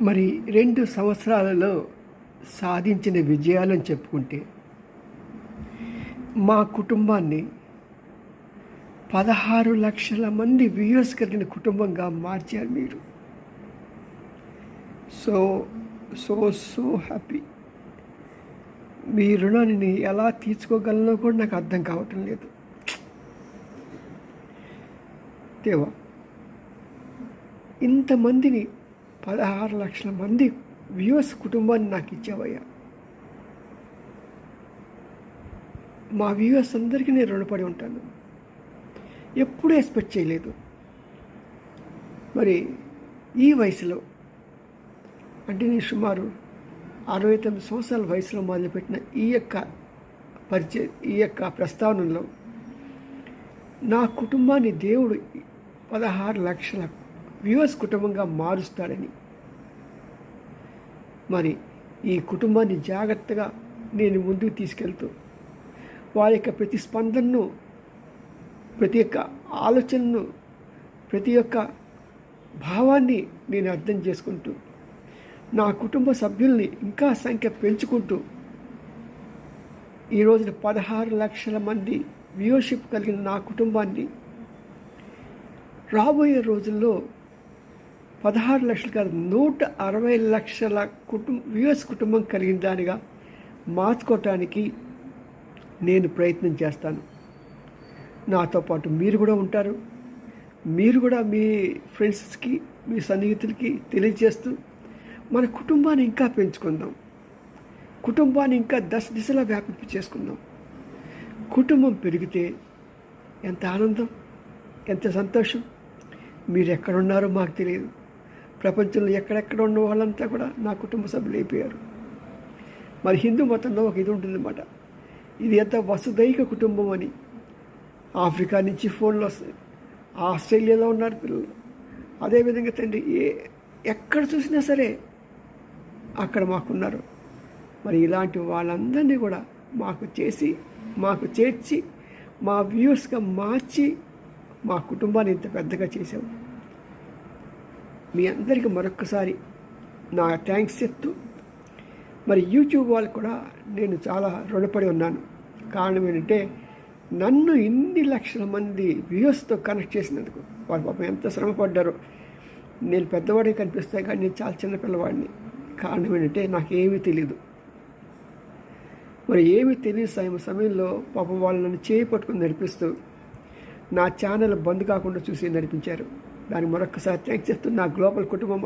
మరి 2 సంవత్సరాలలో సాధించిన విజయాలని చెప్పుకుంటే, మా కుటుంబాన్ని 16,00,000 మంది వ్యూయర్స్ కలిగిన కుటుంబంగా మార్చారు మీరు. So so so happy. మీ రుణాన్ని ఎలా తీర్చుకోగలనో కూడా నాకు అర్థం కావటం లేదు. దేవా, ఇంతమందిని 16,00,000 మంది వ్యూవర్స్ కుటుంబాన్ని నాకు ఇచ్చావయ్యా. మా వ్యూవర్స్ అందరికీ నేను రుణపడి ఉంటాను. ఎప్పుడూ ఎక్స్పెక్ట్ చేయలేదు. మరి ఈ వయసులో, అంటే నేను సుమారు 69 సంవత్సరాల వయసులో మొదలుపెట్టిన ఈ యొక్క ప్రస్తావనలో నా కుటుంబాన్ని దేవుడు 16,00,000 వ్యూవర్స్ కుటుంబంగా మారుస్తాడని, మరి ఈ కుటుంబాన్ని జాగ్రత్తగా నేను ముందుకు తీసుకెళ్తూ వారి యొక్క ప్రతి స్పందనను, ప్రతి ఒక్క ఆలోచనను, ప్రతి ఒక్క భావాన్ని నేను అర్థం చేసుకుంటూ నా కుటుంబ సభ్యుల్ని ఇంకా సంఖ్య పెంచుకుంటూ ఈ రోజున 16,00,000 మంది వ్యూవర్షిప్ కలిగిన నా కుటుంబాన్ని రాబోయే రోజుల్లో 16,00,000 కాదు 160,00,000 వ్యూవర్స్ కుటుంబం కలిగిన దానిగా మార్చుకోవటానికి నేను ప్రయత్నం చేస్తాను. నాతో పాటు మీరు కూడా ఉంటారు. మీరు కూడా మీ ఫ్రెండ్స్కి, మీ సన్నిహితులకి తెలియజేస్తూ మన కుటుంబాన్ని ఇంకా పెంచుకుందాం. కుటుంబాన్ని ఇంకా దశ దిశలా వ్యాపింప చేసుకుందాం. కుటుంబం పెరిగితే ఎంత ఆనందం, ఎంత సంతోషం. మీరు ఎక్కడున్నారో మాకు తెలియదు. ప్రపంచంలో ఎక్కడెక్కడ ఉన్న వాళ్ళంతా కూడా నా కుటుంబ సభ్యులు అయిపోయారు. మరి హిందూ మతంలో ఒక ఇది ఉంటుందన్నమాట, ఇది ఎంత వసుదైక కుటుంబం అని. ఆఫ్రికా నుంచి ఫోన్లు వస్తాయి, ఆస్ట్రేలియాలో ఉన్నారు పిల్లలు. అదేవిధంగా తండ్రి ఎక్కడ చూసినా సరే అక్కడ మాకున్నారు. మరి ఇలాంటి వాళ్ళందరినీ కూడా మాకు చేర్చి మా వ్యూవర్స్గా మార్చి మా కుటుంబాన్ని ఇంత పెద్దగా చేసావు. మీ అందరికీ మరొక్కసారి నా థ్యాంక్స్ చెప్తూ, మరి యూట్యూబ్ వాళ్ళు కూడా నేను చాలా రుణపడి ఉన్నాను. కారణం ఏంటంటే నన్ను ఇన్ని లక్షల మంది వ్యూవర్స్తో కనెక్ట్ చేసినందుకు. వారు పాపం ఎంత శ్రమపడ్డారో. నేను పెద్దవాడికి కనిపిస్తాయి కానీ నేను చాలా చిన్న పిల్లవాడిని. కారణం ఏంటంటే నాకేమీ తెలియదు. మరి ఏమీ తెలియని సమయంలో పాపం వాళ్ళు నన్ను చేయి పట్టుకుని నడిపిస్తూ నా ఛానల్ బంద్ కాకుండా చూసి నడిపించారు. దానికి మరొకసారి థ్యాంక్స్ చెప్తూ నా గ్లోబల్ కుటుంబం